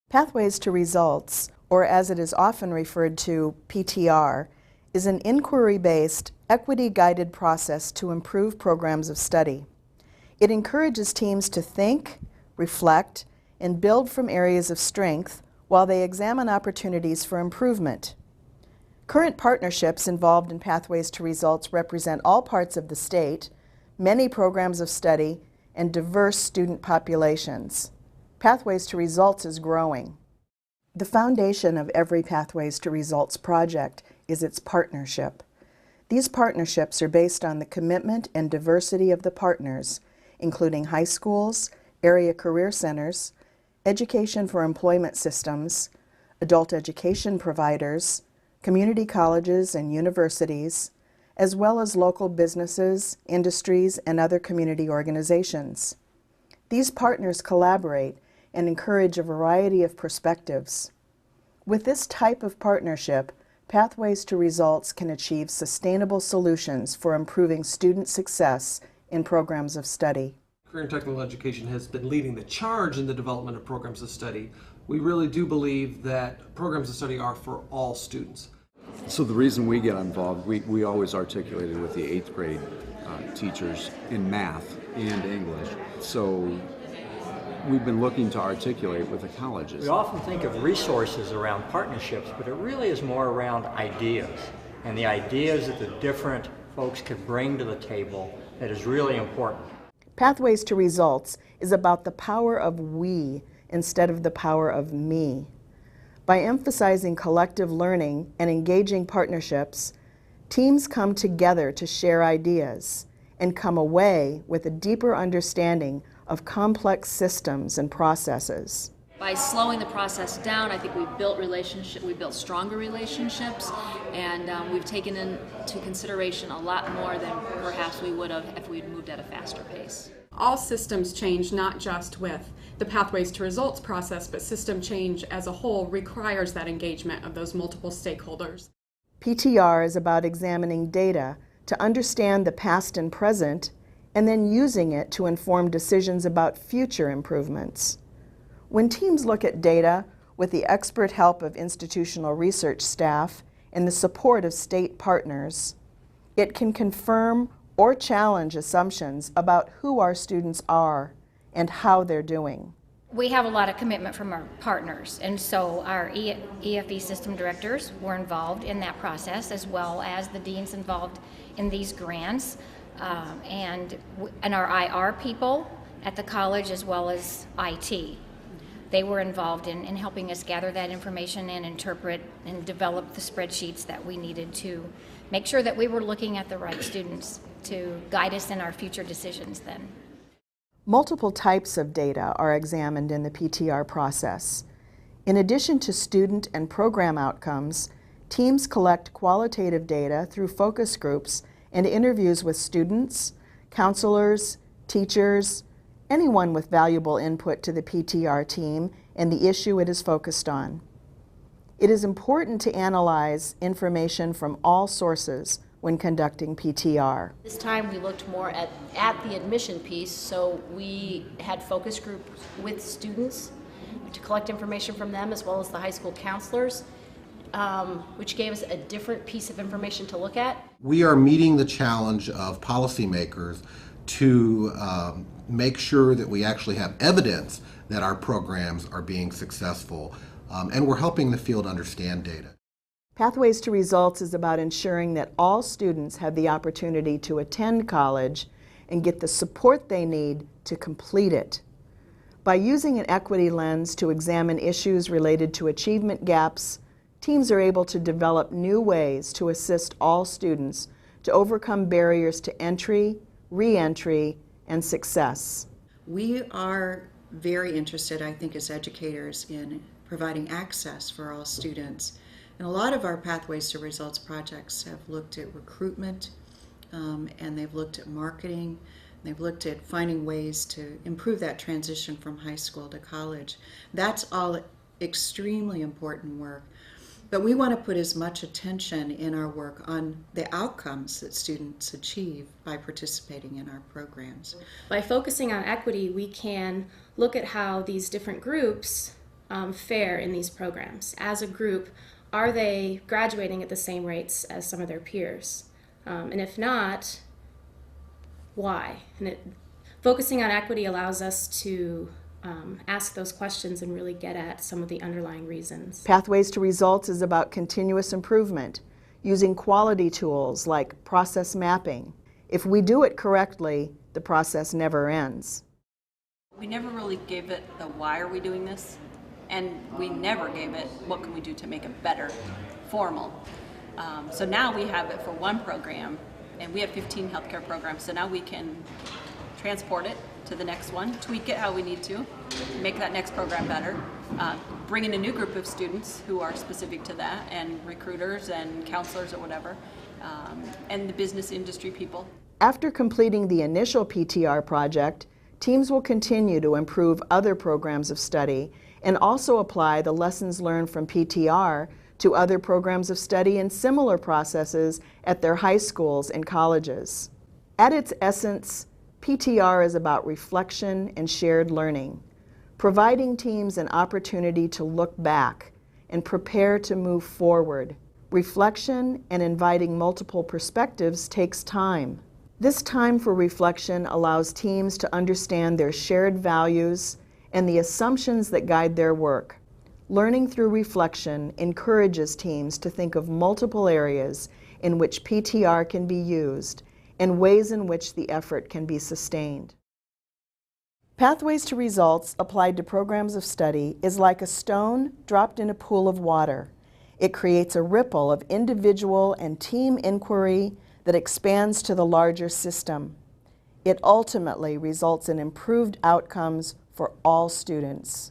Pathways to Results, or as it is often referred to, PTR, is an inquiry-based, equity-guided process to improve programs of study. It encourages teams to think, reflect, and build from areas of strength while they examine opportunities for improvement. Current partnerships involved in Pathways to Results represent all parts of the state, many programs of study, and diverse student populations. Pathways to Results is growing. The foundation of every Pathways to Results project is its partnership. These partnerships are based on the commitment and diversity of the partners, including high schools, area career centers, education for employment systems, adult education providers, community colleges and universities, as well as local businesses, industries, and other community organizations. These partners collaborate and encourage a variety of perspectives. With this type of partnership, Pathways to Results can achieve sustainable solutions for improving student success in programs of study. Career and Technical Education has been leading the charge in the development of programs of study. We really do believe that programs of study are for all students. So the reason we get involved, we always articulated with the 8th grade teachers in math and English. So we've been looking to articulate with the colleges. We often think of resources around partnerships, but it really is more around ideas. And the ideas that the different folks can bring to the table that is really important. Pathways to Results is about the power of we instead of the power of me. By emphasizing collective learning and engaging partnerships, teams come together to share ideas and come away with a deeper understanding of complex systems and processes. By slowing the process down, I think we've built stronger relationships, and we've taken into consideration a lot more than perhaps we would have if we'd moved at a faster pace. All systems change, not just with the Pathways to Results process, but system change as a whole requires that engagement of those multiple stakeholders. PTR is about examining data to understand the past and present, and then using it to inform decisions about future improvements. When teams look at data with the expert help of institutional research staff and the support of state partners, it can confirm or challenge assumptions about who our students are and how they're doing. We have a lot of commitment from our partners, and so our EFE system directors were involved in that process, as well as the deans involved in these grants, and our IR people at the college, as well as IT. They were involved in helping us gather that information and interpret and develop the spreadsheets that we needed to make sure that we were looking at the right students to guide us in our future decisions then. Multiple types of data are examined in the PTR process. In addition to student and program outcomes, teams collect qualitative data through focus groups and interviews with students, counselors, teachers, anyone with valuable input to the PTR team and the issue it is focused on. It is important to analyze information from all sources when conducting PTR. This time we looked more at the admission piece, so we had focus groups with students to collect information from them, as well as the high school counselors, which gave us a different piece of information to look at. We are meeting the challenge of policymakers to make sure that we actually have evidence that our programs are being successful, and we're helping the field understand data. Pathways to Results is about ensuring that all students have the opportunity to attend college and get the support they need to complete it. By using an equity lens to examine issues related to achievement gaps, teams are able to develop new ways to assist all students to overcome barriers to entry, re-entry, and success. We are very interested, I think, as educators in providing access for all students. And a lot of our Pathways to Results projects have looked at recruitment, and they've looked at marketing, they've looked at finding ways to improve that transition from high school to college. That's all extremely important work. But we want to put as much attention in our work on the outcomes that students achieve by participating in our programs. By focusing on equity, we can look at how these different groups fare in these programs? As a group, are they graduating at the same rates as some of their peers? And if not, why? And focusing on equity allows us to ask those questions and really get at some of the underlying reasons. Pathways to Results is about continuous improvement, using quality tools like process mapping. If we do it correctly, the process never ends. We never really gave it the why are we doing this, and we never gave it what can we do to make it better, formal. So now we have it for one program, and we have 15 healthcare programs, so now we can transport it to the next one, tweak it how we need to, make that next program better, bring in a new group of students who are specific to that, and recruiters and counselors or whatever, and the business industry people. After completing the initial PTR project, teams will continue to improve other programs of study and also apply the lessons learned from PTR to other programs of study and similar processes at their high schools and colleges. At its essence, PTR is about reflection and shared learning, providing teams an opportunity to look back and prepare to move forward. Reflection and inviting multiple perspectives takes time. This time for reflection allows teams to understand their shared values and the assumptions that guide their work. Learning through reflection encourages teams to think of multiple areas in which PTR can be used and ways in which the effort can be sustained. Pathways to Results applied to programs of study is like a stone dropped in a pool of water. It creates a ripple of individual and team inquiry that expands to the larger system. It ultimately results in improved outcomes for all students.